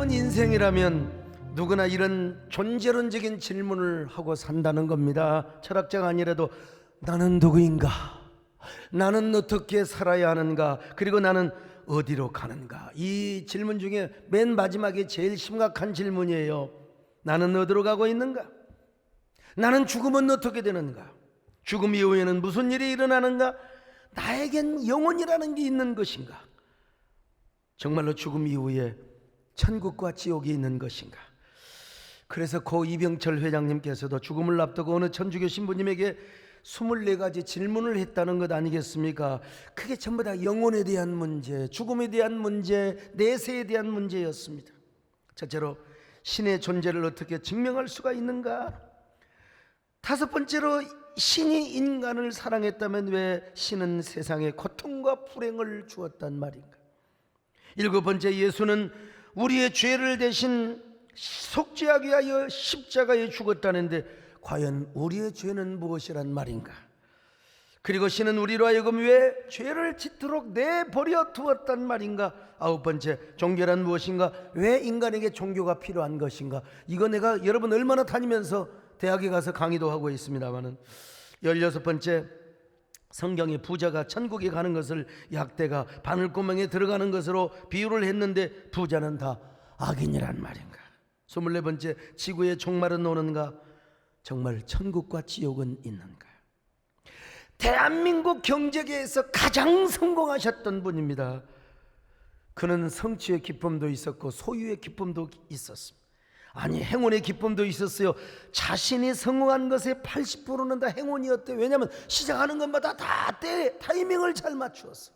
인간 인생이라면 누구나 이런 존재론적인 질문을 하고 산다는 겁니다. 철학자가 아니라도 나는 누구인가? 나는 어떻게 살아야 하는가? 그리고 나는 어디로 가는가? 이 질문 중에 맨 마지막에 제일 심각한 질문이에요. 나는 어디로 가고 있는가? 나는 죽으면 어떻게 되는가? 죽음 이후에는 무슨 일이 일어나는가? 나에겐 영혼이라는 게 있는 것인가? 정말로 죽음 이후에 천국과 지옥이 있는 것인가? 그래서 고 이병철 회장님께서도 죽음을 앞두고 어느 천주교 신부님에게 24가지 질문을 했다는 것 아니겠습니까? 그게 전부 다 영혼에 대한 문제, 죽음에 대한 문제, 내세에 대한 문제였습니다. 첫째로 신의 존재를 어떻게 증명할 수가 있는가? 다섯 번째로 신이 인간을 사랑했다면 왜 신은 세상에 고통과 불행을 주었단 말인가? 일곱 번째, 예수는 우리의 죄를 대신 속죄하기 위하여 십자가에 죽었다는데 과연 우리의 죄는 무엇이란 말인가? 그리고 신은 우리로 하여금 왜 죄를 짓도록 내버려 두었단 말인가? 아홉 번째, 종교란 무엇인가? 왜 인간에게 종교가 필요한 것인가? 이거 내가 여러분 얼마나 다니면서 대학에 가서 강의도 하고 있습니다마는. 16번째, 성경에 부자가 천국에 가는 것을 약대가 바늘구멍에 들어가는 것으로 비유를 했는데 부자는 다 악인이란 말인가? 24번째, 지구의 종말은 오는가? 정말 천국과 지옥은 있는가? 대한민국 경제계에서 가장 성공하셨던 분입니다. 그는 성취의 기쁨도 있었고 소유의 기쁨도 있었습니다. 아니, 행운의 기쁨도 있었어요. 자신이 성공한 것의 80%는 다 행운이었대요. 왜냐하면 시작하는 것마다 다 타이밍을 잘 맞추었어요.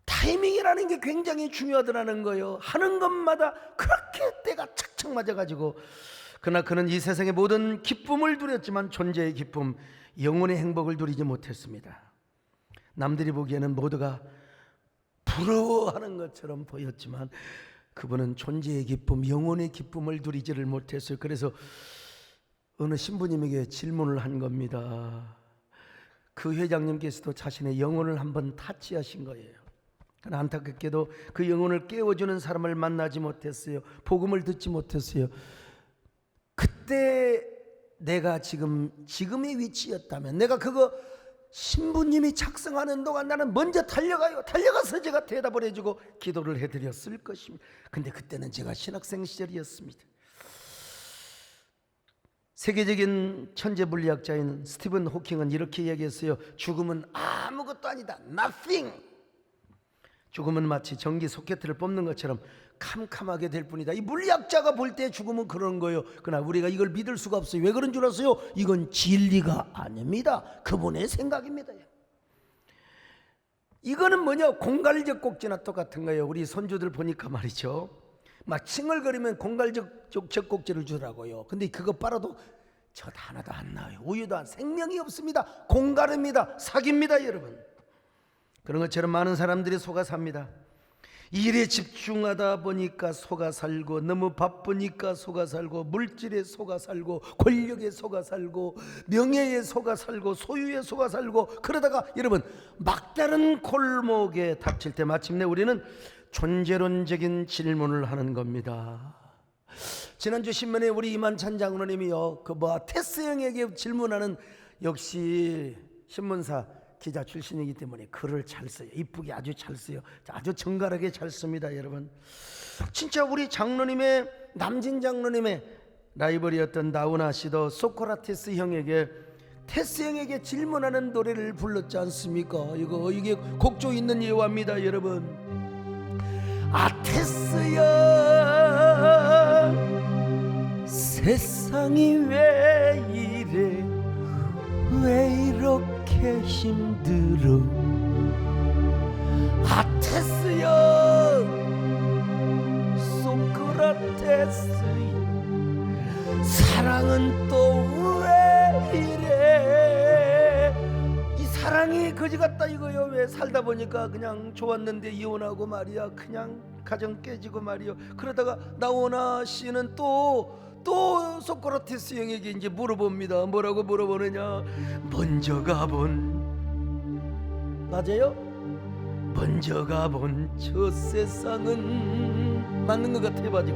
타이밍이라는 게 굉장히 중요하더라는 거예요. 하는 것마다 그렇게 때가 착착 맞아가지고. 그러나 그는 이 세상의 모든 기쁨을 누렸지만 존재의 기쁨, 영혼의 행복을 누리지 못했습니다. 남들이 보기에는 모두가 부러워하는 것처럼 보였지만 그분은 존재의 기쁨, 영혼의 기쁨을 누리지를 못했어요. 그래서 어느 신부님에게 질문을 한 겁니다. 그 회장님께서도 자신의 영혼을 한번 타치하신 거예요. 그러나 안타깝게도 그 영혼을 깨워주는 사람을 만나지 못했어요. 복음을 듣지 못했어요. 그때 내가 지금의 위치였다면, 내가 그거 신부님이 작성하는 동안 나는 먼저 달려가서 제가 대답을 해주고 기도를 해드렸을 것입니다. 근데 그때는 제가 신학생 시절이었습니다. 세계적인 천재 물리학자인 스티븐 호킹은 이렇게 얘기했어요. 죽음은 아무것도 아니다. Nothing. 죽음은 마치 전기 소켓을 뽑는 것처럼 캄캄하게 될 뿐이다. 이 물리학자가 볼 때 죽음은 그런 거예요. 그러나 우리가 이걸 믿을 수가 없어요. 왜 그런 줄 아세요? 이건 진리가 아닙니다. 그분의 생각입니다. 이거는 뭐냐? 공갈적 꼭지나 똑같은 거예요. 우리 손주들 보니까 말이죠, 막 칭얼거리면 공갈적 젖꼭지를 주라고요. 근데 그거 빨아도 젖 하나도 안 나와요. 우유도 안, 생명이 없습니다. 공갈입니다. 사기입니다, 여러분. 그런 것처럼 많은 사람들이 속아 삽니다. 일에 집중하다 보니까 속아 살고, 너무 바쁘니까 속아 살고, 물질에 속아 살고, 권력에 속아 살고, 명예에 속아 살고, 소유에 속아 살고, 그러다가 여러분 막다른 골목에 닥칠 때 마침내 우리는 존재론적인 질문을 하는 겁니다. 지난주 신문에 우리 이만찬 장로님이요, 테스 형에게 질문하는, 역시 신문사 기자 출신이기 때문에 글을 잘 써요. 이쁘게 아주 잘 써요. 아주 정갈하게 잘 씁니다, 여러분. 진짜 우리 장로님의, 남진 장로님의 라이벌이었던 나훈아 씨도 소크라테스 형에게, 테스 형에게 질문하는 노래를 불렀지 않습니까? 이게 곡조 있는 예화입니다, 여러분. 아, 테스야, 세상이 왜 이래, 왜 이렇게 힘들어. 아, 테스야, 소크라테스, 사랑은 또 왜 이래. 이 사랑이 거지 같다 이거요. 왜 살다 보니까 그냥 좋았는데 이혼하고 말이야, 그냥 가정 깨지고 말이요. 그러다가 나훈아 씨는 또 소크라테스 형에게 이제 물어봅니다. 뭐라고 물어보느냐? 먼저 가본, 맞아요? 먼저 가본 저 세상은 맞는 것 같아. 맞아.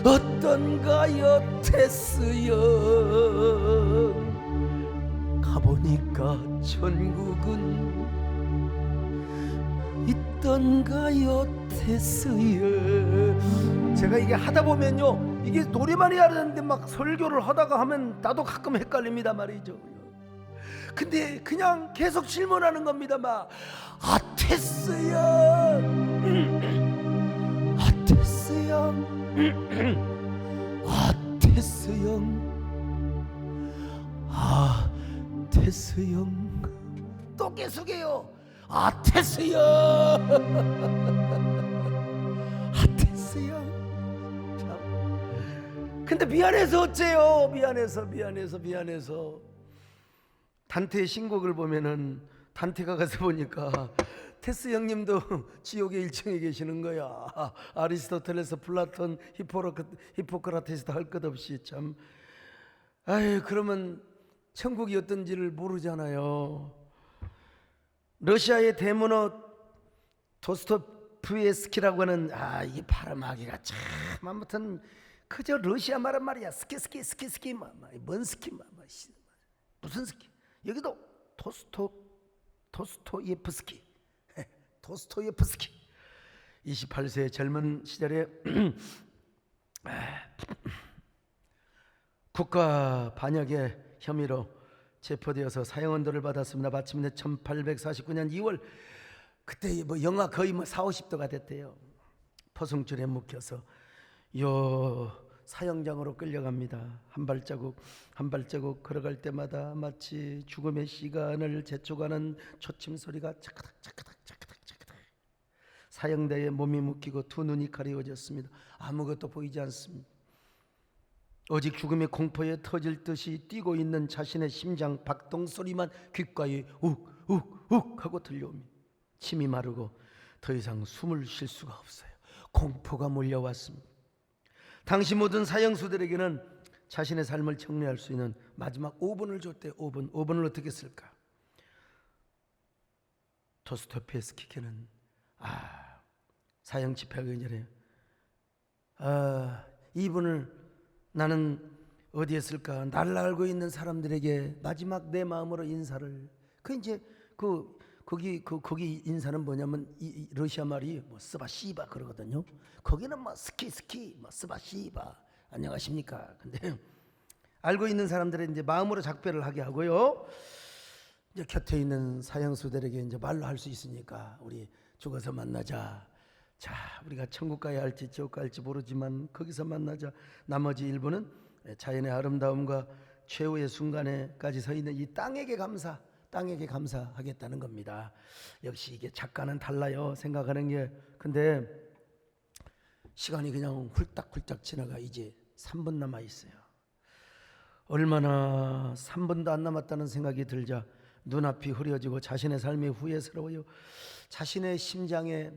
어떤가요 테스형. 가보니까 천국은 있던가요 테스형. 제가 이게 하다 보면요, 이게 노래만 해야 되는데 막 설교를 하다가 하면 나도 가끔 헷갈립니다 말이죠. 근데 그냥 계속 질문하는 겁니다. 막 아테스형, 아테스형, 아테스형, 아테스형. 또 계속해요. 아테스형, 아테스형. 참. 근데 미안해서 어째요? 미안해서. 단테의 신곡을 보면은 단테가 가서 보니까 테스 형님도 지옥의 1층에 계시는 거야. 아리스토텔레스, 플라톤, 히포크라테스도 할 것 없이 참. 아유, 그러면 천국이 어떤지를 모르잖아요. 러시아의 대문호 도스토옙스키라고 하는 이 파라마기가 참 아무튼 그저 러시아 말은 말이야. 스키 뭔 스키 무슨 스키. 여기도 도스토예프스키 28세의 젊은 시절에 국가 반역의 혐의로 체포되어서 사형언도를 받았습니다. 마침내 1849년 2월 그때 뭐 영하 거의 40~50도가 됐대요. 포승줄에 묶여서 사형장으로 끌려갑니다. 한 발자국 걸어갈 때마다 마치 죽음의 시간을 재촉하는 초침 소리가 차크닥. 사형대에 몸이 묶이고 두 눈이 가려워졌습니다. 아무것도 보이지 않습니다. 오직 죽음의 공포에 터질 듯이 뛰고 있는 자신의 심장 박동 소리만 귓가에 욱욱욱 하고 들려옵니다. 침이 마르고 더 이상 숨을 쉴 수가 없어요. 공포가 몰려왔습니다. 당시 모든 사형수들에게는 자신의 삶을 정리할 수 있는 마지막 5분을 줬대. 5분을 어떻게 쓸까? 도스토옙스키는 사형 집행하기 전에 2분을 나는 어디에 쓸까? 나를 알고 있는 사람들에게 마지막 내 마음으로 인사를. 거기 인사는 뭐냐면 이 러시아 말이 스바시바 그러거든요. 거기는 스키 스바시바 안녕하십니까. 근데 알고 있는 사람들의 이제 마음으로 작별을 하게 하고요. 이제 곁에 있는 사형수들에게 이제 말로 할 수 있으니까 우리 죽어서 만나자. 자, 우리가 천국 가야 할지 지옥 갈지 모르지만 거기서 만나자. 나머지 일부는 자연의 아름다움과 최후의 순간에까지 서 있는 이 땅에게 감사하겠다는 겁니다. 역시 이게 작가는 달라요. 생각하는 게. 근데 시간이 그냥 훌딱훌딱 지나가 이제 3분 남아 있어요. 얼마나 3분도 안 남았다는 생각이 들자 눈앞이 흐려지고 자신의 삶이 후회스러워요. 자신의 심장에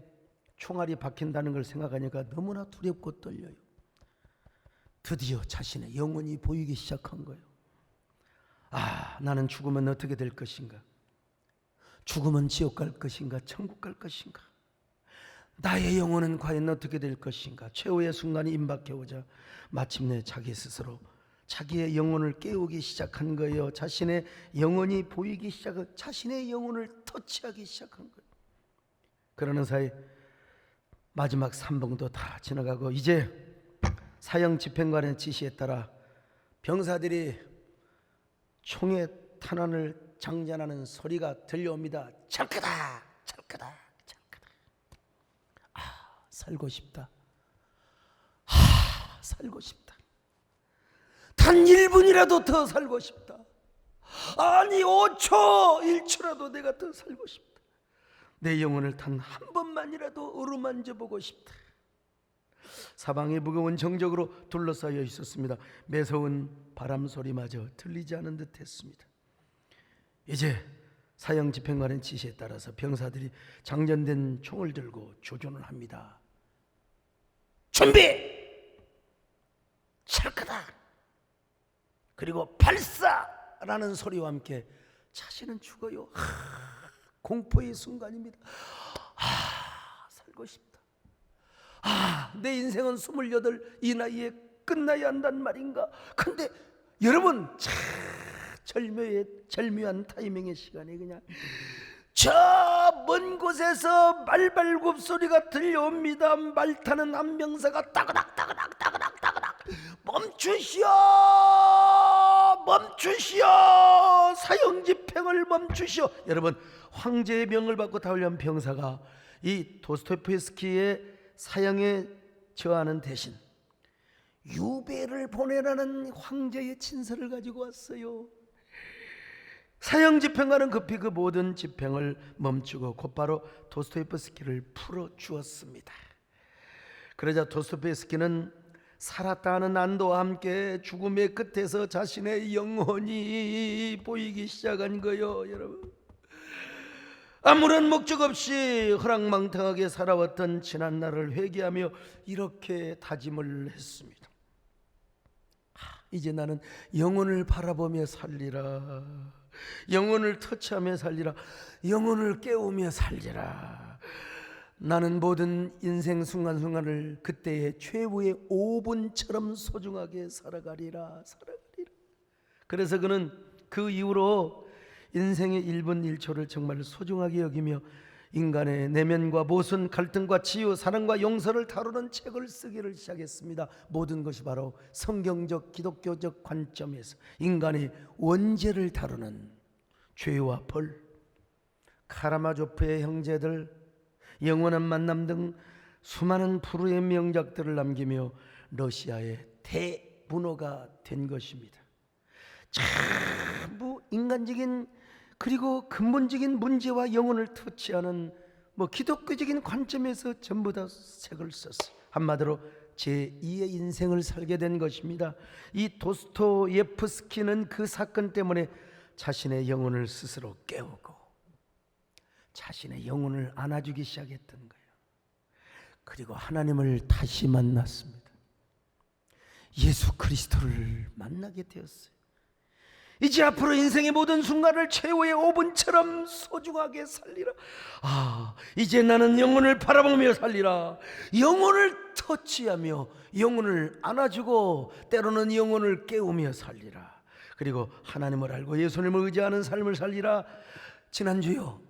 총알이 박힌다는 걸 생각하니까 너무나 두렵고 떨려요. 드디어 자신의 영혼이 보이기 시작한 거예요. 나는 죽으면 어떻게 될 것인가? 죽으면 지옥 갈 것인가? 천국 갈 것인가? 나의 영혼은 과연 어떻게 될 것인가? 최후의 순간이 임박해 오자 마침내 자기 스스로 자기의 영혼을 깨우기 시작한 거예요. 자신의 영혼이 보이기 시작한, 자신의 영혼을 터치하기 시작한 거예요. 그러는 사이 마지막 3분도 다 지나가고 이제 사형 집행관의 지시에 따라 병사들이 총의 탄환을 장전하는 소리가 들려옵니다. 철크다. 살고 싶다. 살고 싶다. 단 1분이라도 더 살고 싶다. 아니 5초 1초라도 내가 더 살고 싶다. 내 영혼을 단 한 번만이라도 어루만져 보고 싶다. 사방이 무거운 정적으로 둘러싸여 있었습니다. 매서운 바람 소리마저 들리지 않은 듯 했습니다. 이제 사형 집행관의 지시에 따라서 병사들이 장전된 총을 들고 조준을 합니다. 준비! 찰크다! 그리고 발사라는 소리와 함께 자신은 죽어요. 공포의 순간입니다. 살고 싶다. 내 인생은 28 이 나이에 끝나야 한단 말인가. 근데 여러분, 참 절묘한 타이밍의 시간에 그냥 저 먼 곳에서 말발굽 소리가 들려옵니다. 말 타는 암명사가 따그닥 멈추시오, 사형집행을 멈추시오. 여러분, 황제의 명을 받고 타올려온 병사가 이 도스토옙스키의 사형에 처하는 대신 유배를 보내라는 황제의 친서를 가지고 왔어요. 사형 집행관은 급히 그 모든 집행을 멈추고 곧바로 도스토옙스키를 풀어주었습니다. 그러자 도스토옙스키는 살았다 하는 안도와 함께 죽음의 끝에서 자신의 영혼이 보이기 시작한 거예요. 여러분, 아무런 목적 없이 허랑망탕하게 살아왔던 지난 날을 회개하며 이렇게 다짐을 했습니다. 이제 나는 영혼을 바라보며 살리라, 영혼을 터치하며 살리라, 영혼을 깨우며 살리라. 나는 모든 인생 순간순간을 그때의 최후의 5분처럼 소중하게 살아가리라. 그래서 그는 그 이후로 인생의 1분 1초를 정말 소중하게 여기며 인간의 내면과 모순, 갈등과 치유, 사랑과 용서를 다루는 책을 쓰기를 시작했습니다. 모든 것이 바로 성경적 기독교적 관점에서 인간의 원죄를 다루는 죄와 벌, 카라마조프의 형제들, 영원한 만남 등 수많은 불후의 명작들을 남기며 러시아의 대문호가 된 것입니다. 전부 인간적인 그리고 근본적인 문제와 영혼을 터치하는 기독교적인 관점에서 전부 다 책을 썼어요. 한마디로 제2의 인생을 살게 된 것입니다. 이 도스토옙스키는 그 사건 때문에 자신의 영혼을 스스로 깨우고 자신의 영혼을 안아주기 시작했던 거예요. 그리고 하나님을 다시 만났습니다. 예수 그리스도를 만나게 되었어요. 이제 앞으로 인생의 모든 순간을 최후의 5분처럼 소중하게 살리라. 이제 나는 영혼을 바라보며 살리라. 영혼을 터치하며 영혼을 안아주고 때로는 영혼을 깨우며 살리라. 그리고 하나님을 알고 예수님을 의지하는 삶을 살리라. 지난주요,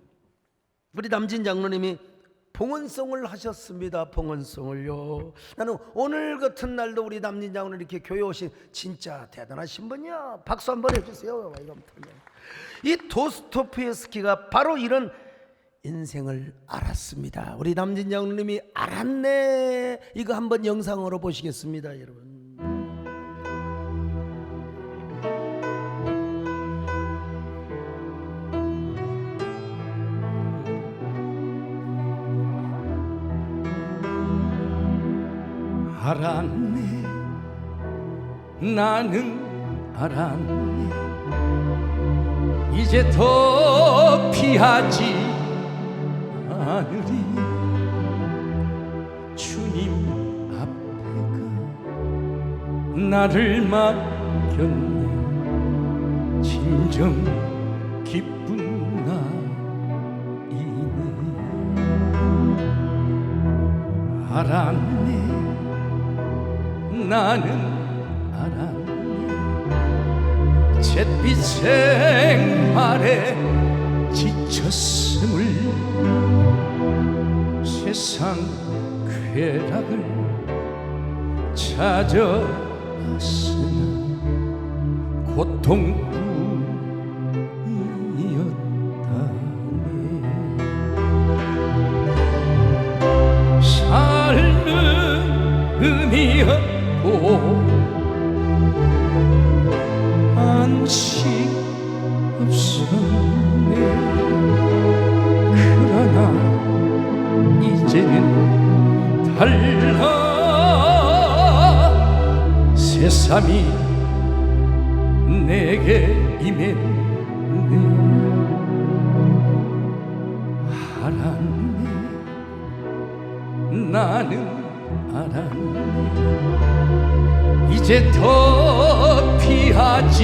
우리 남진 장로님이 봉헌송을 하셨습니다. 봉헌송을요. 나는 오늘 같은 날도 우리 남진 장로님 이렇게 교회 오신 진짜 대단하신 분이야. 박수 한번 해주세요. 이 도스토옙스키가 바로 이런 인생을 알았습니다. 우리 남진 장로님이 알았네. 이거 한번 영상으로 보시겠습니다, 여러분. 알았네, 나는 알았네. 이제 더 피하지 않으리. 주님 앞에가 나를 맡겼네. 진정 기쁜 나이네. 알았네, 나는 알았네. 잿빛 생활에 지쳤음을, 세상 쾌락을 찾아왔으나 고통뿐이었다네. 삶은 의미 안식 없었네. 그러나 이제는 달라. 새삼이 내게 임했네. 알았네, 나는 알았네. 이제 더 피하지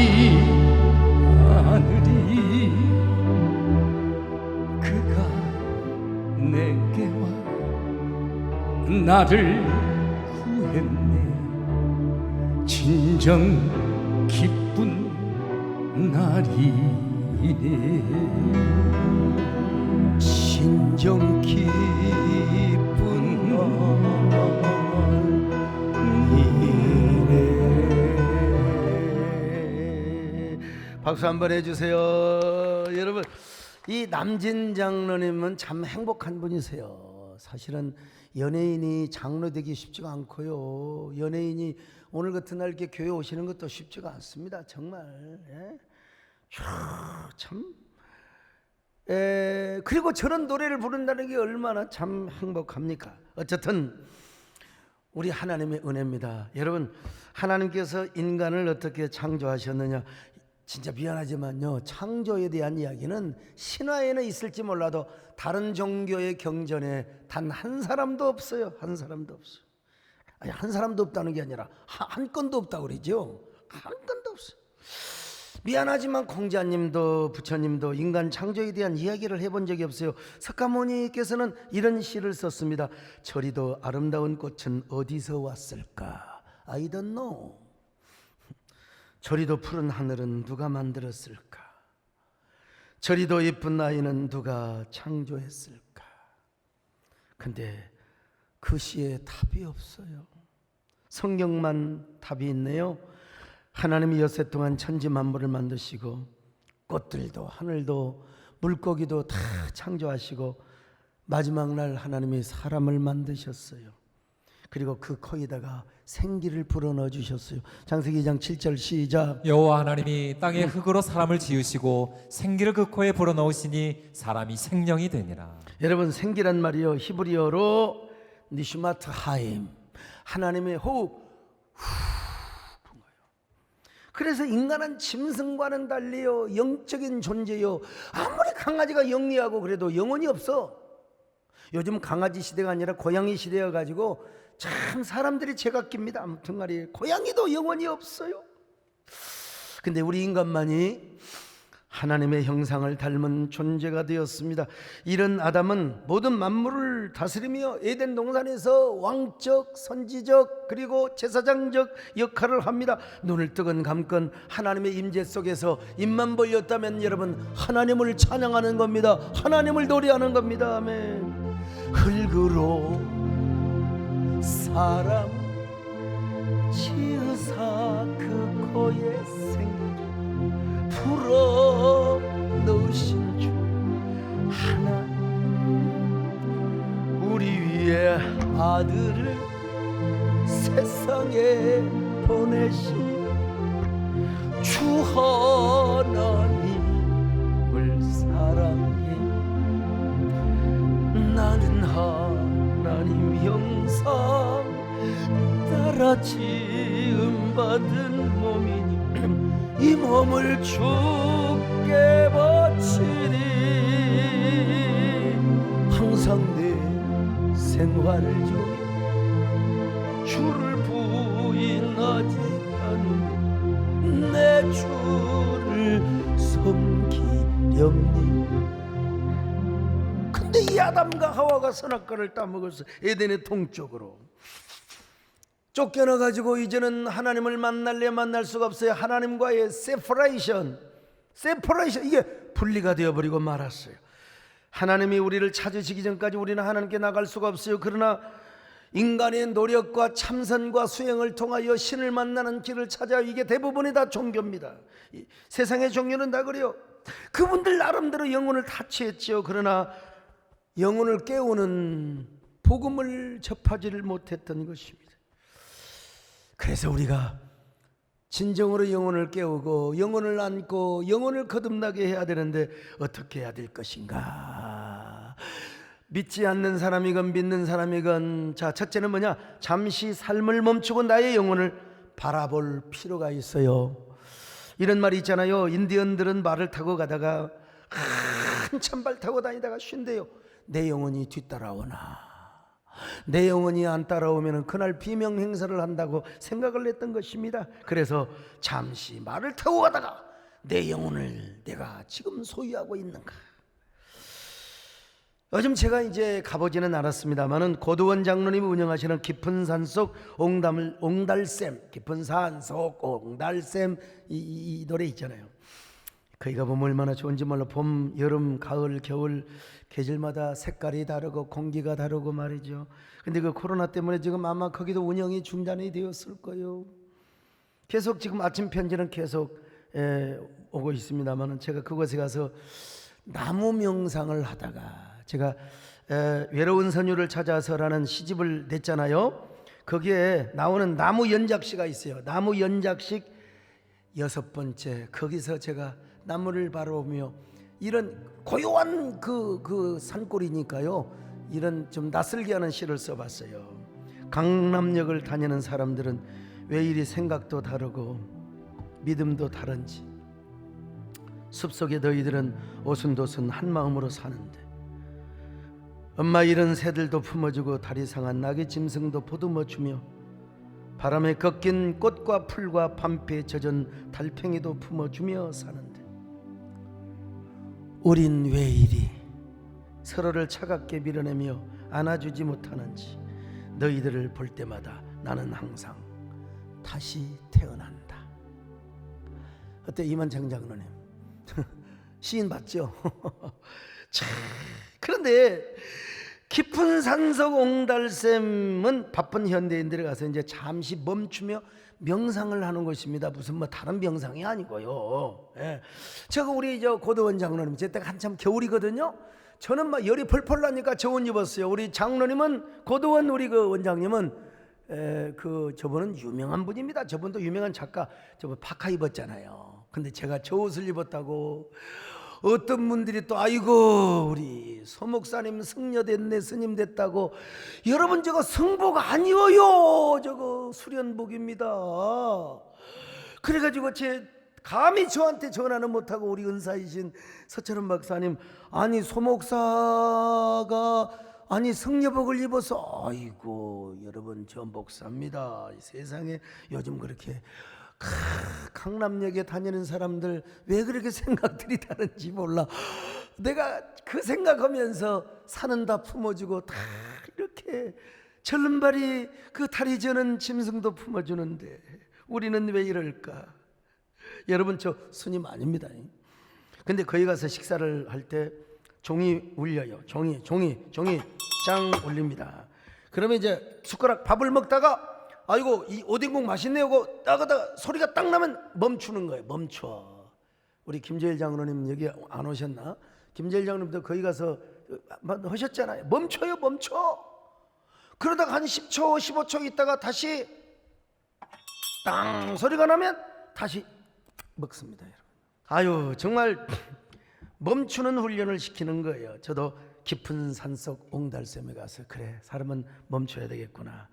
않으리. 그가 내게 와 나를 구했네. 진정 기쁜 날이네. 진정 기쁜 날이네. 박수 한번 해주세요. 여러분, 이 남진 장로님은 참 행복한 분이세요. 사실은 연예인이 장로 되기 쉽지가 않고요. 연예인이 오늘 같은 날 이렇게 교회 오시는 것도 쉽지가 않습니다. 정말. 예? 참. 그리고 저런 노래를 부른다는 게 얼마나 참 행복합니까? 어쨌든 우리 하나님의 은혜입니다. 여러분, 하나님께서 인간을 어떻게 창조하셨느냐, 진짜 미안하지만요, 창조에 대한 이야기는 신화에는 있을지 몰라도 다른 종교의 경전에 단 한 사람도 없어요. 한 사람도 없어요. 아니, 한 사람도 없다는 게 아니라 한 건도 없다고 그러죠. 한 건도 없어요. 미안하지만 공자님도 부처님도 인간 창조에 대한 이야기를 해본 적이 없어요. 석가모니께서는 이런 시를 썼습니다. 저리도 아름다운 꽃은 어디서 왔을까? I don't know. 저리도 푸른 하늘은 누가 만들었을까? 저리도 예쁜 아이는 누가 창조했을까? 근데 그 시에 답이 없어요. 성경만 답이 있네요. 하나님이 여세 동안 천지 만물을 만드시고 꽃들도 하늘도 물고기도 다 창조하시고 마지막 날 하나님이 사람을 만드셨어요. 그리고 그 코에다가 생기를 불어넣어 주셨어요. 창세기 2장 7절 시작. 여호와 하나님이 땅의 흙으로 사람을 지으시고 생기를 그 코에 불어넣으시니 사람이 생명이 되니라. 여러분, 생기란 말이요, 히브리어로 니슈마트 하임, 하나님의 호흡, 후, 그래서 인간은 짐승과는 달리요 영적인 존재요. 아무리 강아지가 영리하고 그래도 영혼이 없어. 요즘 강아지 시대가 아니라 고양이 시대여 가지고 참 사람들이 제각깁니다. 아무튼 말이에요, 고양이도 영혼이 없어요. 근데 우리 인간만이 하나님의 형상을 닮은 존재가 되었습니다. 이런 아담은 모든 만물을 다스리며 에덴 동산에서 왕적, 선지적, 그리고 제사장적 역할을 합니다. 눈을 뜨건 감건 하나님의 임재 속에서 입만 벌렸다면 여러분, 하나님을 찬양하는 겁니다. 하나님을 노래하는 겁니다. 아멘. 흙으로 사람 지으사 그 코에 생기를 불어 넣으신 주 하나님, 우리 위에 아들을 세상에 보내신 주 하나님을 사랑해. 나는 하나님 형상 따라 지음받은 몸이니 이 몸을 주께 바치리. 항상 내 생활 중에 주를 부인하지 않으며 내 주를 섬기렵니. 근데 이 아담과 하와가 선악과를 따먹어서 에덴의 동쪽으로 쫓겨나가지고 이제는 하나님을 만날래 만날 수가 없어요. 하나님과의 세퍼레이션, 이게 분리가 되어버리고 말았어요. 하나님이 우리를 찾으시기 전까지 우리는 하나님께 나갈 수가 없어요. 그러나 인간의 노력과 참선과 수행을 통하여 신을 만나는 길을 찾아, 이게 대부분이 다 종교입니다. 세상의 종교는 다 그래요. 그분들 나름대로 영혼을 다 취했지요. 그러나 영혼을 깨우는 복음을 접하지를 못했던 것입니다. 그래서 우리가 진정으로 영혼을 깨우고 영혼을 안고 영혼을 거듭나게 해야 되는데 어떻게 해야 될 것인가? 믿지 않는 사람이건 믿는 사람이건, 자, 첫째는 뭐냐? 잠시 삶을 멈추고 나의 영혼을 바라볼 필요가 있어요. 이런 말이 있잖아요. 인디언들은 말을 타고 가다가 한참 발 타고 다니다가 쉰대요. 내 영혼이 뒤따라오나, 내 영혼이 안 따라오면 그날 비명 행사를 한다고 생각을 했던 것입니다. 그래서 잠시 말을 타고 가다가 내 영혼을 내가 지금 소유하고 있는가? 요즘 제가 이제 가보지는 않았습니다만은 고도원 장로님이 운영하시는 깊은 산속 옹달샘, 깊은 산속 옹달샘 이 노래 있잖아요. 거기가 보면 얼마나 좋은지 몰라. 봄, 여름, 가을, 겨울 계절마다 색깔이 다르고 공기가 다르고 말이죠. 근데 그 코로나 때문에 지금 아마 거기도 운영이 중단이 되었을 거예요. 계속 지금 아침 편지는 계속 오고 있습니다만은 제가 그곳에 가서 나무 명상을 하다가 제가 외로운 선유를 찾아서라는 시집을 냈잖아요. 거기에 나오는 나무 연작시가 있어요. 나무 연작식 6번째. 거기서 제가 나무를 바라보며 이런 고요한 그 산골이니까요, 이런 좀 낯설게 하는 시를 써봤어요. 강남역을 다니는 사람들은 왜 이리 생각도 다르고 믿음도 다른지, 숲속에 너희들은 오순도순 한 마음으로 사는데 엄마 잃은 새들도 품어주고 다리 상한 낙의 짐승도 보듬어주며 바람에 꺾인 꽃과 풀과 밤비에 젖은 달팽이도 품어주며 사는데 우린 왜 이리 서로를 차갑게 밀어내며 안아주지 못하는지 너희들을 볼 때마다 나는 항상 다시 태어난다. 어때 이만정 장로님? 시인 맞죠? 참, 그런데 깊은 산속 옹달샘은 바쁜 현대인들이 가서 이제 잠시 멈추며 명상을 하는 것입니다. 무슨 뭐 다른 명상이 아니고요. 예. 제가 우리 고도원 장로님 제 때가 한참 겨울이거든요. 저는 막 열이 펄펄 나니까 저 옷 입었어요. 우리 장로님은 고도원 우리 그 원장님은 저분은 유명한 분입니다. 저분도 유명한 작가. 저분 파카 입었잖아요. 근데 제가 저 옷을 입었다고 어떤 분들이 또 아이고 우리 소목사님 승려됐네, 스님 됐다고. 여러분 저거 성복 아니어요. 저거 수련복입니다. 그래가지고 감히 저한테 전화는 못하고 우리 은사이신 서철원 박사님, 아니 소목사가 아니 승려복을 입어서, 아이고 여러분 저 목사입니다. 세상에 요즘 그렇게 강남역에 다니는 사람들 왜 그렇게 생각들이 다른지 몰라. 내가 그 생각하면서 산은 다 품어주고 다 이렇게 절름발이 그 다리 저는 짐승도 품어주는데 우리는 왜 이럴까? 여러분 저 스님 아닙니다. 근데 거기 가서 식사를 할 때 종이 울려요. 종이 짱 울립니다. 그러면 이제 숟가락 밥을 먹다가 아이고 이 오뎅국 맛있네요 하고 따가다가 소리가 딱 나면 멈추는 거예요. 멈춰. 우리 김재일 장로님 여기 안 오셨나? 김재일 장로님도 거기 가서 하셨잖아요. 멈춰요, 멈춰. 그러다가 한 10초 15초 있다가 다시 땅 소리가 나면 다시 먹습니다. 여러분. 아유 정말 멈추는 훈련을 시키는 거예요. 저도 깊은 산속 옹달샘에 가서 그래 사람은 멈춰야 되겠구나.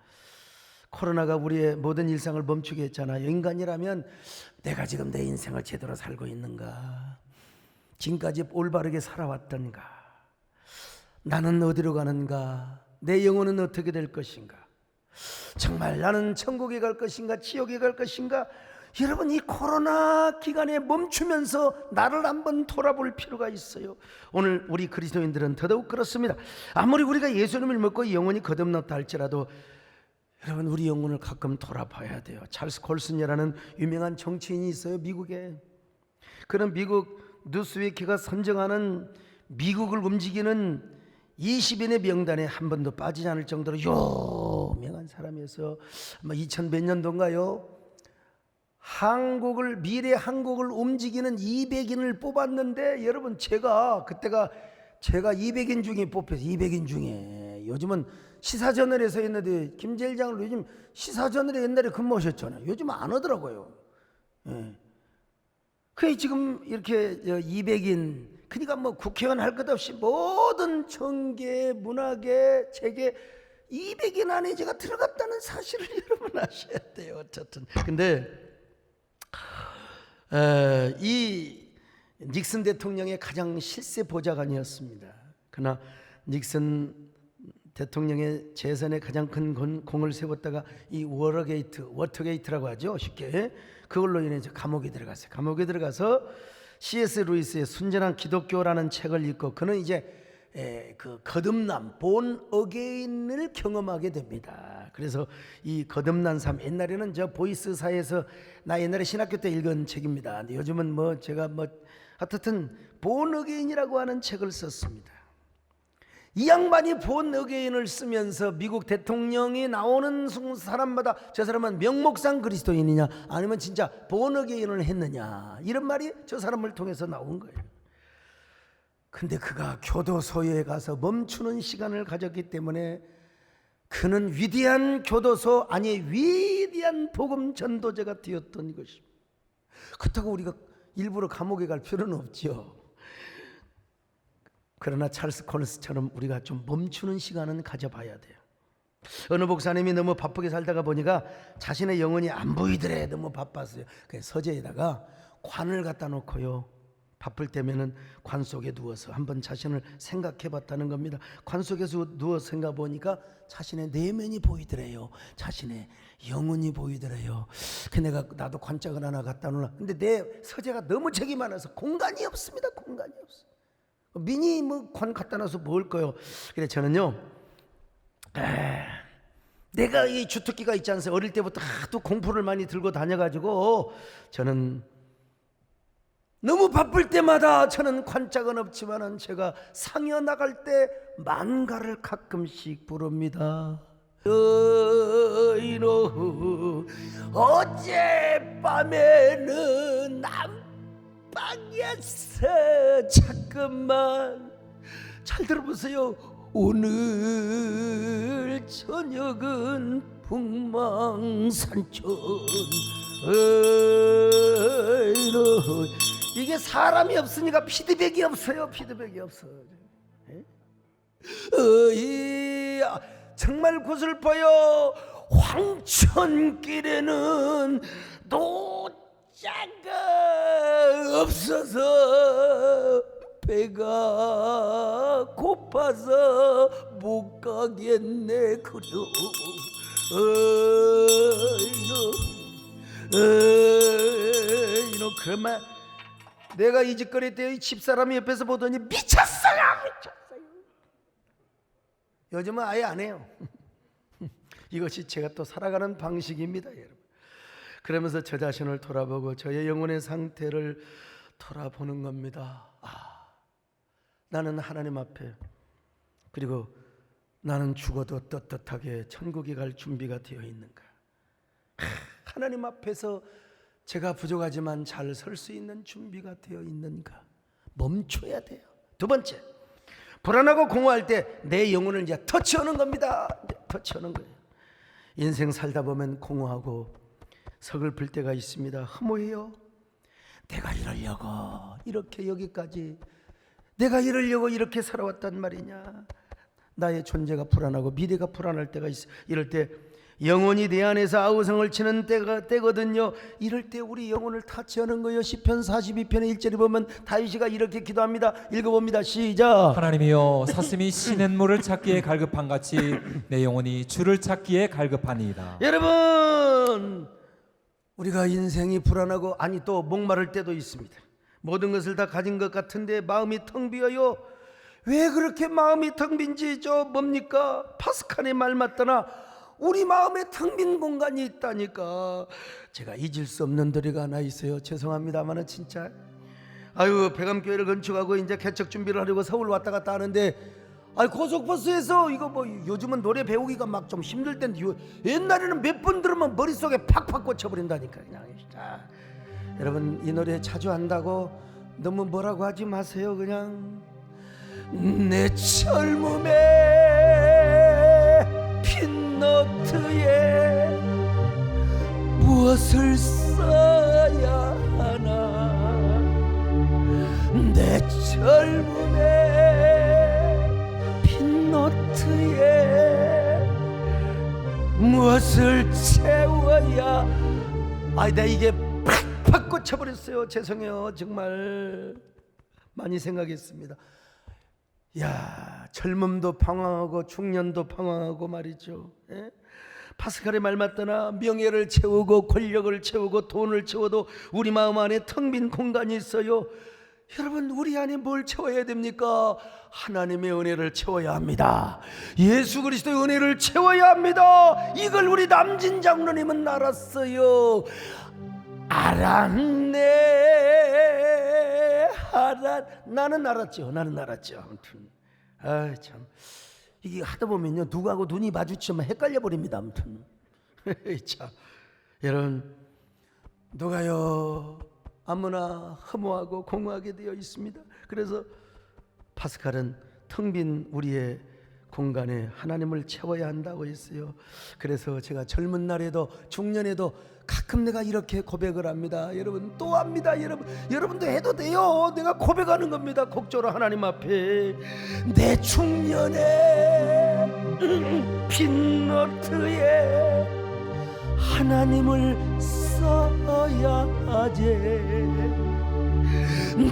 코로나가 우리의 모든 일상을 멈추게 했잖아요. 인간이라면 내가 지금 내 인생을 제대로 살고 있는가, 지금까지 올바르게 살아왔던가, 나는 어디로 가는가, 내 영혼은 어떻게 될 것인가, 정말 나는 천국에 갈 것인가 지옥에 갈 것인가. 여러분 이 코로나 기간에 멈추면서 나를 한번 돌아볼 필요가 있어요. 오늘 우리 그리스도인들은 더더욱 그렇습니다. 아무리 우리가 예수님을 믿고 영혼이 거듭났다 할지라도 여러분 우리 영혼을 가끔 돌아봐야 돼요. 찰스 콜슨이라는 유명한 정치인이 있어요, 미국에. 그런 미국 뉴스위크가 선정하는 미국을 움직이는 20인의 명단에 한 번도 빠지지 않을 정도로 유명한 사람이어서 아마 2000몇 년도인가요? 미래 한국을 움직이는 200인을 뽑았는데 여러분 제가 200인 중에 뽑혀서 200인 중에 요즘은 시사저널에서 했는데 김재일 장로 요즘 시사저널에 옛날에 근무하셨잖아요. 요즘 안 하더라고요. 예. 그 지금 이렇게 200인 그러니까 뭐 국회의원 할 것 없이 모든 정계, 문화계, 재계 200인 안에 제가 들어갔다는 사실을 여러분 아셔야 돼요. 어쨌든 근데 이 닉슨 대통령의 가장 실세 보좌관이었습니다. 그러나 닉슨 대통령의 재선에 가장 큰 공을 세웠다가 이 워터게이트라고 하죠. 쉽게 그걸로 인해서 감옥에 들어갔어요. 감옥에 들어가서 C.S. 루이스의 순전한 기독교라는 책을 읽고 그는 이제 그 거듭남, 본 어게인을 경험하게 됩니다. 그래서 이 거듭난 삶, 옛날에는 저 보이스사에서 나 옛날에 신학교 때 읽은 책입니다. 근데 요즘은 뭐 제가 뭐 하여튼 본 어게인이라고 하는 책을 썼습니다. 이 양반이 본 어게인을 쓰면서 미국 대통령이 나오는 사람마다 저 사람은 명목상 그리스도인이냐 아니면 진짜 본 어게인을 했느냐, 이런 말이 저 사람을 통해서 나온 거예요. 근데 그가 교도소에 가서 멈추는 시간을 가졌기 때문에 그는 위대한 교도소, 아니 위대한 복음 전도자가 되었던 것입니다. 그렇다고 우리가 일부러 감옥에 갈 필요는 없죠. 그러나 찰스 콜린스처럼 우리가 좀 멈추는 시간은 가져봐야 돼요. 어느 목사님이 너무 바쁘게 살다가 보니까 자신의 영혼이 안 보이더래. 너무 바빴어요. 그래서 서재에다가 관을 갖다 놓고요, 바쁠 때면은 관 속에 누워서 한번 자신을 생각해 봤다는 겁니다. 관 속에서 누워서 생각해 보니까 자신의 내면이 보이더래요. 자신의 영혼이 보이더래요. 내가 나도 관짝을 하나 갖다 놓으라. 근데 내 서재가 너무 책이 많아서 공간이 없습니다. 공간이 없어. 미니 뭐 관 갖다 놔서 뭘 거요. 그래 저는요, 내가 이 주특기가 있지 않습니까? 어릴 때부터 하도 공포를 많이 들고 다녀가지고 저는 너무 바쁠 때마다 저는 관짝은 없지만은 제가 상여 나갈 때 만가를 가끔씩 부릅니다. 이노 어젯밤에는 방에서 잠깐만 잘 들어보세요. 오늘 저녁은 북망산천. 이게 사람이 없으니까 피드백이 없어요. 피드백이 없어. 정말 고슬퍼요. 황천길에는 노자가 없어서 배가 고파서 못 가겠네. 그려 그러면 내가 이 짓거릴 때 집사람이 옆에서 보더니 미쳤어요. 요즘은 아예 안 해요. 이것이 제가 또 살아가는 방식입니다, 여러분. 그러면서 저 자신을 돌아보고 저의 영혼의 상태를 돌아보는 겁니다. 나는 하나님 앞에, 그리고 나는 죽어도 떳떳하게 천국에 갈 준비가 되어 있는가? 하나님 앞에서 제가 부족하지만 잘 설 수 있는 준비가 되어 있는가? 멈춰야 돼요. 두 번째, 불안하고 공허할 때 내 영혼을 이제 터치하는 겁니다. 터치하는 거예요. 인생 살다 보면 공허하고 서글플 때가 있습니다. 허무해요. 내가 이러려고 이렇게 여기까지, 내가 이러려고 이렇게 살아왔단 말이냐. 나의 존재가 불안하고 미래가 불안할 때가 있어. 이럴 때 영혼이 내 안에서 아우성을 치는 때거든요. 이럴 때 우리 영혼을 타치하는 거예요. 시편 42편의 1절에 보면 다윗이가 이렇게 기도합니다. 읽어봅니다. 시작. 하나님이여, 사슴이 시냇물을 찾기에 갈급한 같이 내 영혼이 주를 찾기에 갈급하니이다. 여러분, 우리가 인생이 불안하고 아니 또 목마를 때도 있습니다. 모든 것을 다 가진 것 같은데 마음이 텅 비어요. 왜 그렇게 마음이 텅 빈지 뭡니까? 파스칼의 말 맞다나 우리 마음에 텅 빈 공간이 있다니까. 제가 잊을 수 없는 노래가 하나 있어요. 죄송합니다만은 진짜 백암교회를 건축하고 이제 개척 준비를 하려고 서울 왔다 갔다 하는데 고속버스에서 이거 뭐 요즘은 노래 배우기가 막 좀 힘들 텐데 옛날에는 몇 번 들으면 머릿속에 팍팍 꽂혀버린다니까. 그냥 진짜 여러분, 이 노래 자주 한다고 너무 뭐라고 하지 마세요. 그냥 내 젊음에 핀노트에 무엇을 써야 하나. 내 젊음에 핀노트에 무엇을 채워야. 나 이게 팍팍 꽂혀버렸어요. 죄송해요. 정말 많이 생각했습니다. 젊음도 방황하고 중년도 방황하고 말이죠. 파스칼의 말 맞다나 명예를 채우고 권력을 채우고 돈을 채워도 우리 마음 안에 텅 빈 공간이 있어요. 여러분, 우리 안에 뭘 채워야 됩니까? 하나님의 은혜를 채워야 합니다. 예수 그리스도의 은혜를 채워야 합니다. 이걸 우리 남진 장로님은 알았어요. 알았네. 나는 알았죠. 아무튼 참 이게 하다 보면요, 누구하고 눈이 마주치면 헷갈려 버립니다. 아무튼 참 여러분, 누가요 아무나 허무하고 공허하게 되어 있습니다. 그래서 파스칼은 텅 빈 우리의 공간에 하나님을 채워야 한다고 했어요. 그래서 제가 젊은 날에도 중년에도 가끔 내가 이렇게 고백을 합니다. 여러분, 또 합니다. 여러분도 해도 돼요. 내가 고백하는 겁니다. 곡조로 하나님 앞에 내 중년에 빈 노트에 하나님을 써야 하지.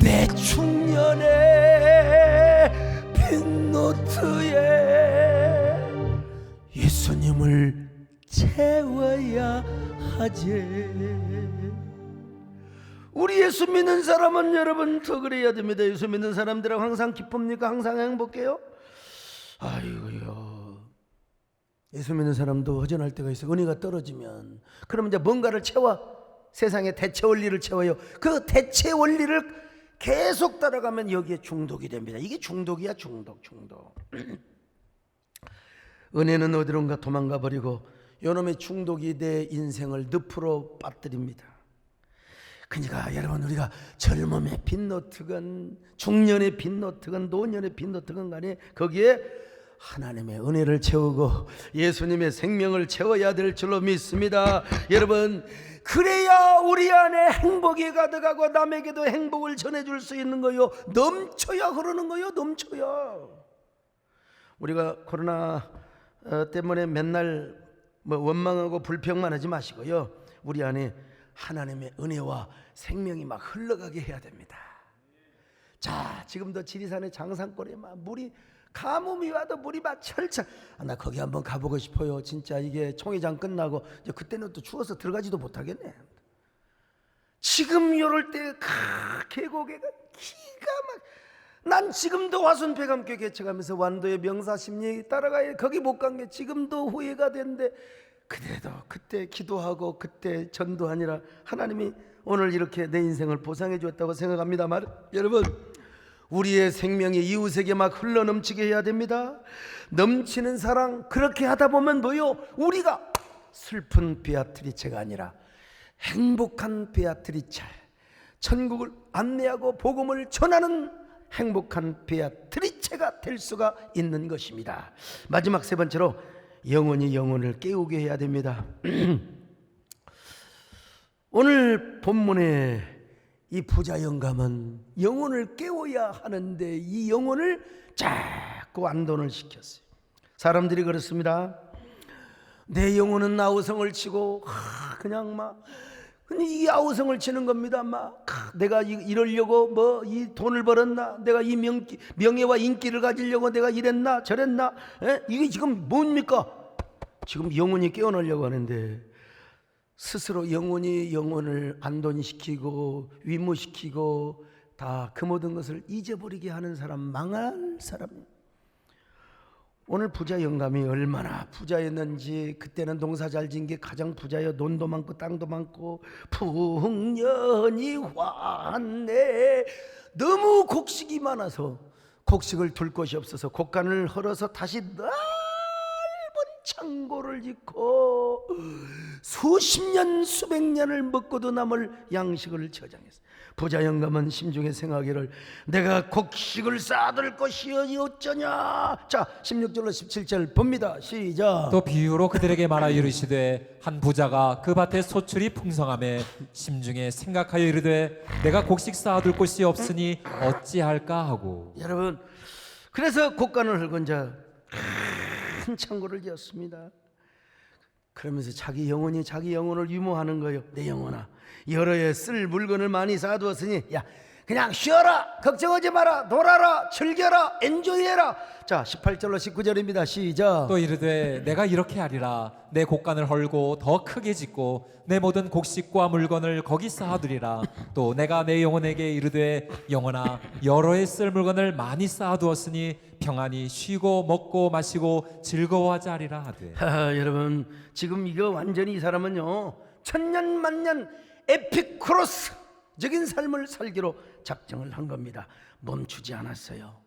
내 중년에 빈 노트에 예수님을 채워야 하지. 우리 예수 믿는 사람은 여러분 더 그래야 됩니다. 예수 믿는 사람들은 항상 기쁩니까? 항상 행복해요? 아이고요, 예수 믿는 사람도 허전할 때가 있어요. 은혜가 떨어지면. 그러면 이제 뭔가를 채워. 세상의 대체 원리를 채워요. 그 대체 원리를 계속 따라가면 여기에 중독이 됩니다. 이게 중독이야, 중독. 은혜는 어디론가 도망가 버리고 요놈의 중독이 내 인생을 늪으로 빠뜨립니다. 그러니까 여러분, 우리가 젊음의 빈노트건 중년의 빈노트건 노년의 빈노트건 간에 거기에 하나님의 은혜를 채우고 예수님의 생명을 채워야 될 줄로 믿습니다. 여러분, 그래야 우리 안에 행복이 가득하고 남에게도 행복을 전해줄 수 있는 거요. 넘쳐야 흐르는 거요. 넘쳐야. 우리가 코로나 때문에 맨날 원망하고 불평만 하지 마시고요, 우리 안에 하나님의 은혜와 생명이 막 흘러가게 해야 됩니다. 자, 지금도 지리산의 장산골에 막 물이, 가뭄이 와도 물이 막 철철. 나 거기 한번 가보고 싶어요. 진짜 이게 총회장 끝나고 이제 그때는 또 추워서 들어가지도 못하겠네. 지금 요럴 때 계곡에가 기가 막, 난 지금도 화순폐감교 개척하면서 완도의 명사심리 따라가야 거기 못 간 게 지금도 후회가 된대. 그래도 그때 기도하고 그때 전도하니라 하나님이 오늘 이렇게 내 인생을 보상해 주었다고 생각합니다만, 여러분, 우리의 생명이 이웃에게 막 흘러넘치게 해야 됩니다. 넘치는 사랑, 그렇게 하다 보면 뭐요? 우리가 슬픈 베아트리체가 아니라 행복한 베아트리체, 천국을 안내하고 복음을 전하는 행복한 베아트리체가 될 수가 있는 것입니다. 마지막 세 번째로 영혼이 영혼을 깨우게 해야 됩니다. 오늘 본문에 이 부자 영감은 영혼을 깨워야 하는데 이 영혼을 자꾸 안돈을 시켰어요. 사람들이 그렇습니다. 내 영혼은 아우성을 치고 그냥 막 이 아우성을 치는 겁니다. 막 내가 이러려고 뭐 이 돈을 벌었나, 내가 이 명예와 인기를 가지려고 내가 이랬나 저랬나. 이게 지금 뭡니까? 지금 영혼이 깨어나려고 하는데 스스로 영혼이 영혼을 안돈시키고 위무시키고 다 그 모든 것을 잊어버리게 하는 사람, 망할 사람입니다. 오늘 부자 영감이 얼마나 부자였는지, 그때는 농사 잘 지은 게 가장 부자여. 돈도 많고 땅도 많고 풍년이 왔네. 너무 곡식이 많아서 곡식을 둘 곳이 없어서 곡간을 헐어서 다시 넓은 창고를 짓고 수십 년 수백 년을 먹고도 남을 양식을 저장했어요. 부자 영감은 심중에 생각하기를 내가 곡식을 쌓아둘 것이 어쩌냐. 자, 16절로 17절 봅니다. 시작. 또 비유로 그들에게 말하여 이르시되 한 부자가 그 밭에 소출이 풍성함에 심중에 생각하여 이르되 내가 곡식 쌓아둘 곳이 없으니 어찌할까 하고. 여러분, 그래서 곡간을 헐건 자 큰 창고를 지었습니다. 그러면서 자기 영혼을 유모하는 거예요. 내 영혼아, 여러 해 쓸 물건을 많이 쌓아두었으니 야, 그냥 쉬어라, 걱정하지 마라, 놀아라, 즐겨라, 엔조이해라. 자, 18절로 19절입니다. 시작. 또 이르되 내가 이렇게 하리라. 내 곡간을 헐고 더 크게 짓고 내 모든 곡식과 물건을 거기 쌓아두리라. 또 내가 내 영혼에게 이르되 영혼아 여러 해 쓸 물건을 많이 쌓아두었으니 평안히 쉬고 먹고 마시고 즐거워하자 하리라 하되. 여러분, 지금 이거 완전히 이 사람은요 천년만년 에피쿠로스적인 삶을 살기로 작정을 한 겁니다. 멈추지 않았어요.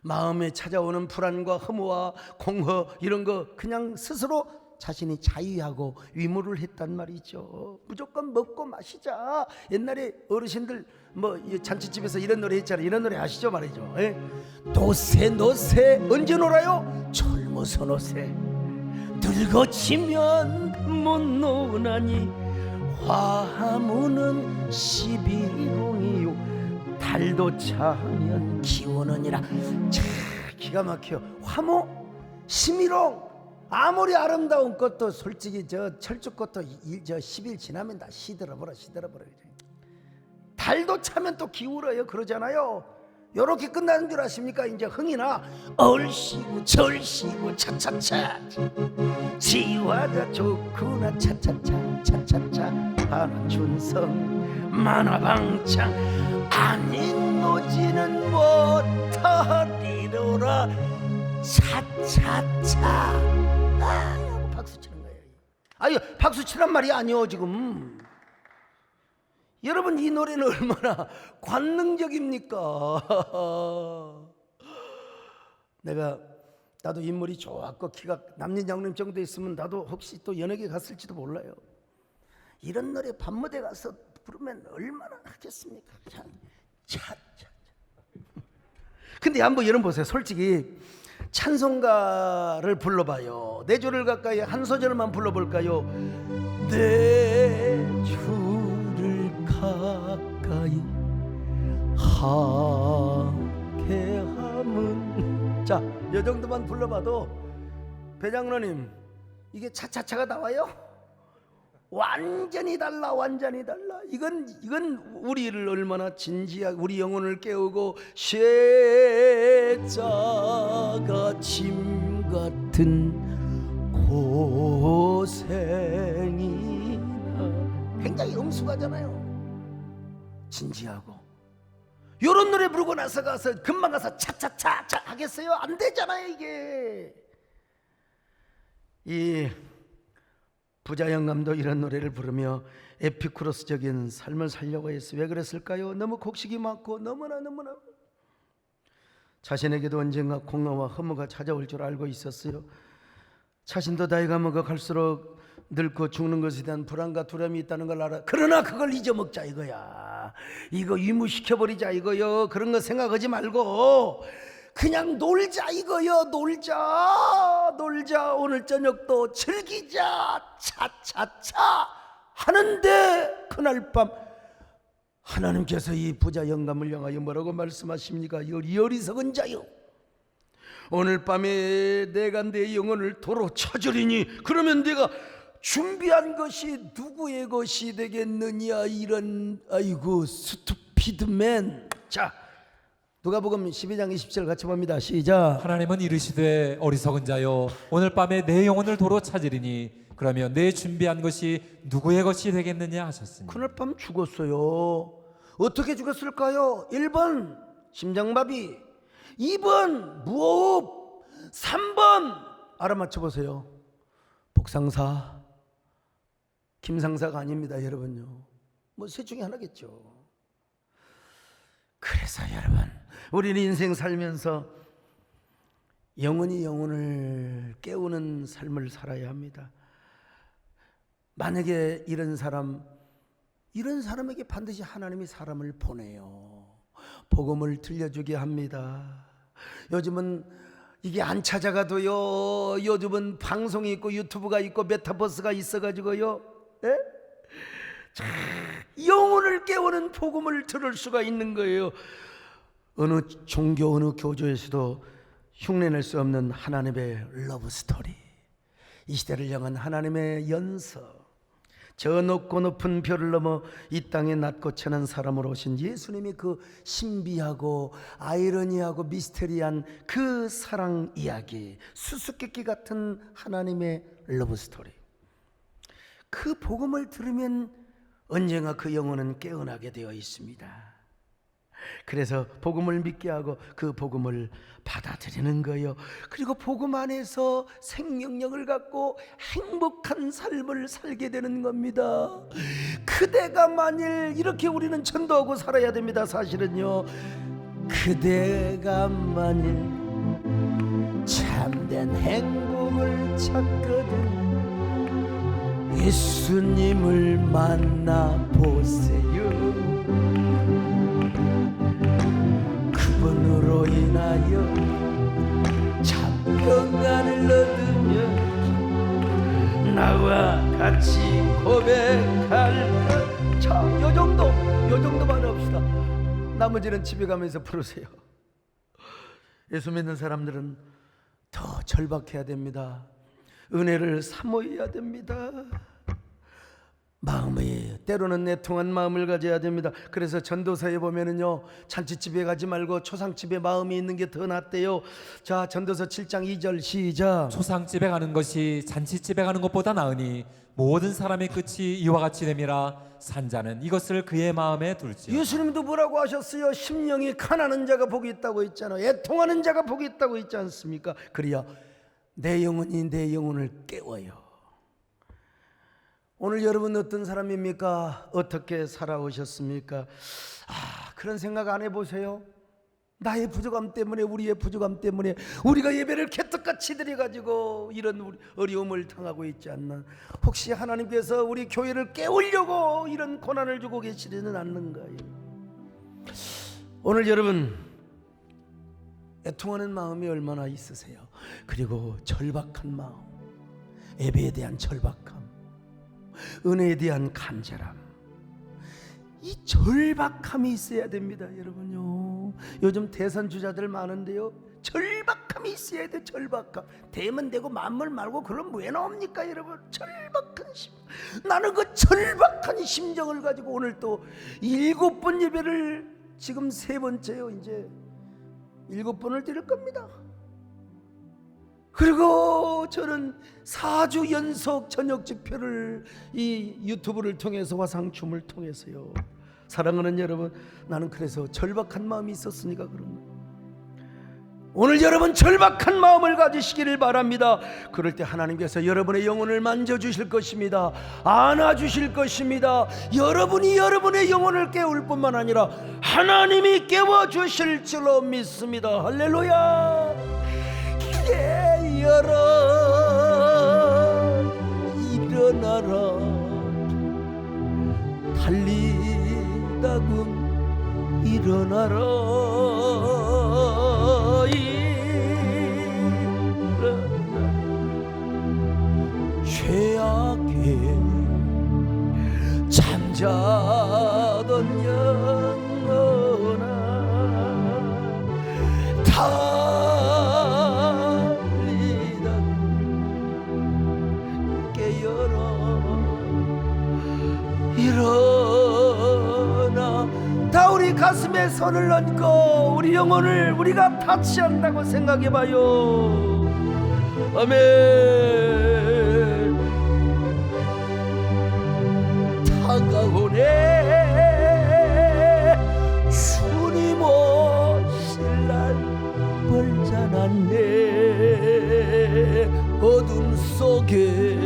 마음에 찾아오는 불안과 허무와 공허 이런 거 그냥 스스로 자신이 자유하고 위무를 했단 말이죠. 무조건 먹고 마시자. 옛날에 어르신들 뭐 잔치집에서 이런 노래 했잖아요. 이런 노래 아시죠 말이죠. 예? 노세 노세 언제 놀아요? 젊어서 노세 늙어지면 못 노나니 화무는 11홍이요 달도 차면 기오느니라. 참 기가 막혀. 화무 11홍 아무리 아름다운 것도 솔직히 저 철쭉 것도 저 10일 지나면 다 시들어버려. 달도 차면 또 기울어요. 그러잖아요. 요렇게 끝나는 줄 아십니까? 이제 흥이나 얼씨구 절씨구 차차차 지화자 좋구나 차차차 차차차 하나춘성 만화방창 아닌 노지는 못하리로라 차차차. 박수 치는 거예요. 아니 박수 치란 말이 아니요 지금. 여러분 이 노래는 얼마나 관능적입니까? 나도 인물이 좋았고 키가 남진 장님 정도 있으면 나도 혹시 또 연예계 갔을지도 몰라요. 이런 노래 밤무대 가서 부르면 얼마나 하겠습니까? 차. 근데 한번 여러분 보세요. 솔직히 찬송가를 불러봐요. 네 줄을 가까이 한 소절만 불러볼까요? 네 줄을 가까이 하게 함은. 자, 이 정도만 불러봐도 배장로님 이게 차차차가 나와요? 완전히 달라. 이건 우리를 얼마나 진지하게 우리 영혼을 깨우고 쇠자가 짐 같은 고생이나. 굉장히 엄숙하잖아요. 진지하고. 요런 노래 부르고 나서 금방 가서 차차차 하겠어요? 안 되잖아요 이게. 이 부자 영감도 이런 노래를 부르며 에피쿠로스적인 삶을 살려고 했어요. 왜 그랬을까요? 너무 곡식이 많고 너무나 자신에게도 언젠가 공허와 허무가 찾아올 줄 알고 있었어요. 자신도 나이가 먹어 갈수록 늙고 죽는 것에 대한 불안과 두려움이 있다는 걸 알아. 그러나 그걸 잊어먹자 이거야. 이거 위무시켜버리자 이거요. 그런 거 생각하지 말고 그냥 놀자 이거요. 놀자. 오늘 저녁도 즐기자. 차차차 하는데 그날 밤 하나님께서 이 부자 영감을 향하여 뭐라고 말씀하십니까? 이 어리석은 자요, 오늘 밤에 내가 내 영혼을 도로 찾으리니 그러면 내가 준비한 것이 누구의 것이 되겠느냐. 이런 아이고 스투피드맨. 자, 누가복음 12장 20절 같이 봅니다. 시작. 하나님은 이르시되 어리석은 자여 오늘 밤에 내 영혼을 도로 찾으리니 그러면 내 준비한 것이 누구의 것이 되겠느냐 하셨으니. 그날 밤 죽었어요. 어떻게 죽었을까요? 1번 심장마비, 2번 무호흡, 3번 알아맞혀 보세요. 복상사, 김상사가 아닙니다 여러분요. 뭐 셋 중에 하나겠죠. 그래서 여러분, 우리는 인생 살면서 영원히 영혼을 깨우는 삶을 살아야 합니다. 만약에 이런 사람에게 반드시 하나님이 사람을 보내요. 복음을 들려주게 합니다. 요즘은 이게 안 찾아가도요, 요즘은 방송이 있고 유튜브가 있고 메타버스가 있어가지고요, 예? 자, 영혼을 깨우는 복음을 들을 수가 있는 거예요. 어느 종교 어느 교조에서도 흉내낼 수 없는 하나님의 러브 스토리, 이 시대를 향한 하나님의 연서. 저 높고 높은 별을 넘어 이 땅에 낮고 천한 사람으로 오신 예수님의 그 신비하고 아이러니하고 미스테리한 그 사랑 이야기, 수수께끼 같은 하나님의 러브 스토리, 그 복음을 들으면 언젠가 그 영혼은 깨어나게 되어 있습니다. 그래서 복음을 믿게 하고 그 복음을 받아들이는 거예요. 그리고 복음 안에서 생명력을 갖고 행복한 삶을 살게 되는 겁니다. 그대가 만일 이렇게 우리는 전도하고 살아야 됩니다. 사실은요, 그대가 만일 참된 행복을 찾거든 예수님을 만나보세요. 그분으로 인하여 참평안을 얻으며 나와 같이 고백할까. 자, 요 정도만 합시다. 나머지는 집에 가면서 부르세요. 예수 믿는 사람들은 더 절박해야 됩니다. 은혜를 사모해야 됩니다. 마음이 때로는 내통한 마음을 가져야 됩니다. 그래서 전도서에 보면은요, 잔치집에 가지 말고 초상집에 마음이 있는 게 더 낫대요. 자, 전도서 7장 2절 시작. 초상집에 가는 것이 잔치집에 가는 것보다 나으니 모든 사람의 끝이 이와 같이 됨이라. 산자는 이것을 그의 마음에 둘지어다. 예수님도 뭐라고 하셨어요? 심령이 가난한 자가 복이 있다고 했잖아요. 애통하는 자가 복이 있다고 했지 않습니까? 그래야 내 영혼이 내 영혼을 깨워요. 오늘 여러분 어떤 사람입니까? 어떻게 살아오셨습니까? 그런 생각 안 해보세요? 나의 부족함 때문에, 우리의 부족함 때문에 우리가 예배를 개떡같이 드려가지고 이런 어려움을 당하고 있지 않나? 혹시 하나님께서 우리 교회를 깨우려고 이런 고난을 주고 계시지는 않는가요? 오늘 여러분 애통하는 마음이 얼마나 있으세요? 그리고 절박한 마음, 예배에 대한 절박함, 은혜에 대한 간절함, 이 절박함이 있어야 됩니다. 여러분요, 요즘 대선 주자들 많은데요, 절박함이 있어야 돼. 절박함. 되면 되고 만물 말고 그럼 왜 나옵니까 여러분? 절박한 심정. 나는 그 절박한 심정을 가지고 오늘 또 7번 예배를, 지금 3번째요. 이제 7번을 드릴 겁니다. 그리고 저는 4주 연속 저녁 집회를 이 유튜브를 통해서, 화상춤을 통해서요. 사랑하는 여러분, 나는 그래서 절박한 마음이 있었으니까 그런 거예요. 오늘 여러분 절박한 마음을 가지시기를 바랍니다. 그럴 때 하나님께서 여러분의 영혼을 만져주실 것입니다. 안아주실 것입니다. 여러분이 여러분의 영혼을 깨울 뿐만 아니라 하나님이 깨워주실 줄로 믿습니다. 할렐루야. 깨어라, 일어나라, 달리다군 일어나라, 일어나. 죄악에 잠자던 영혼아, 일어나. 다 우리 가슴에 손을 얹고 우리 영혼을 우리가 타치한다고 생각해봐요. 아멘. 다가오네 주님 오실 날 벌잖았네. 어둠 속에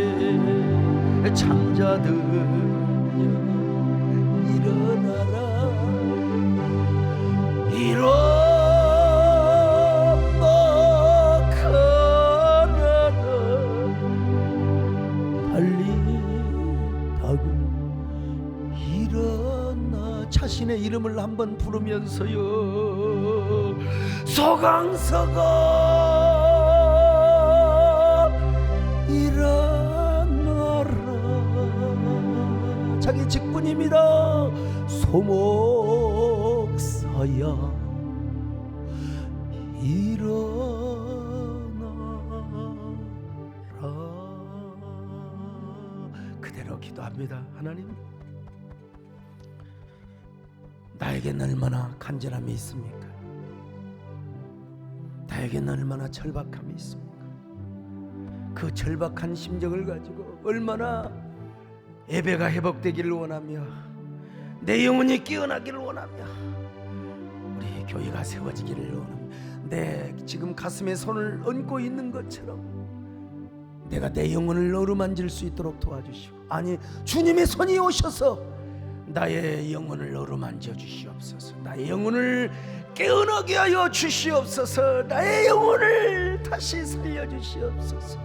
잠자든 일어나라, 일어나 걸어라, 달리다고 일어나. 자신의 이름을 한번 부르면서요, 소강서가 일어나라. 자기 직분입니다. 소목사야 일어나라. 그대로 올려 기도합니다. 하나님, 나에겐 얼마나 간절함이 있습니까? 나에겐 얼마나 절박함이 있습니까? 그 절박한 심정을 가지고 얼마나 예배가 회복되기를 원하며 내 영혼이 깨어나기를 원하며 우리 교회가 세워지기를 원하며 내 지금 가슴에 손을 얹고 있는 것처럼 내가 내 영혼을 어루만질 수 있도록 도와주시고, 아니 주님의 손이 오셔서 나의 영혼을 어루만져 주시옵소서. 나의 영혼을 깨어나게 하여 주시옵소서. 나의 영혼을 다시 살려 주시옵소서.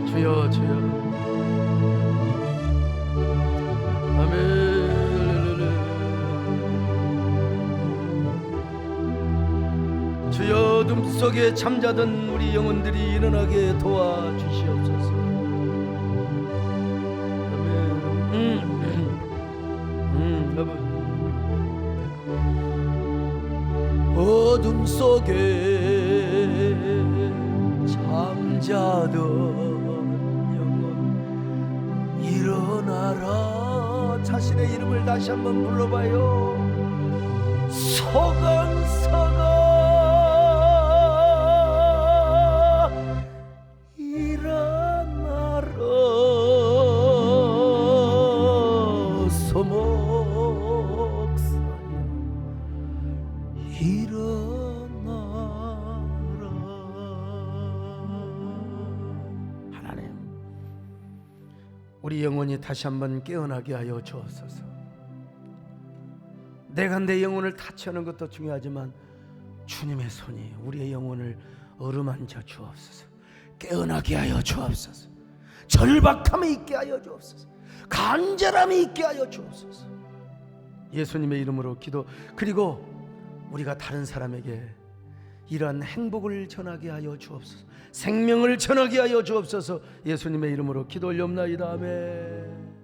주여 주여 아멘. 주여 어둠 속에 잠자던 우리 영혼들이 일어나게 도와주시옵소서. 아멘. 어둠 속에 잠자던 영혼 일어나라. 자신의 이름을 다시 한번 불러봐요. 소강사가 일어나라. 소목사야 일어나라. 하나님, 우리 영혼이 다시 한번 깨어나게 하여 주옵소서. 내가 내 영혼을 타치하는 것도 중요하지만 주님의 손이 우리의 영혼을 어루만져 주옵소서. 깨어나게 하여 주옵소서. 절박함이 있게 하여 주옵소서. 간절함이 있게 하여 주옵소서. 예수님의 이름으로 기도. 그리고 우리가 다른 사람에게 이러한 행복을 전하게 하여 주옵소서. 생명을 전하게 하여 주옵소서. 예수님의 이름으로 기도 올려옵나이다. 아멘.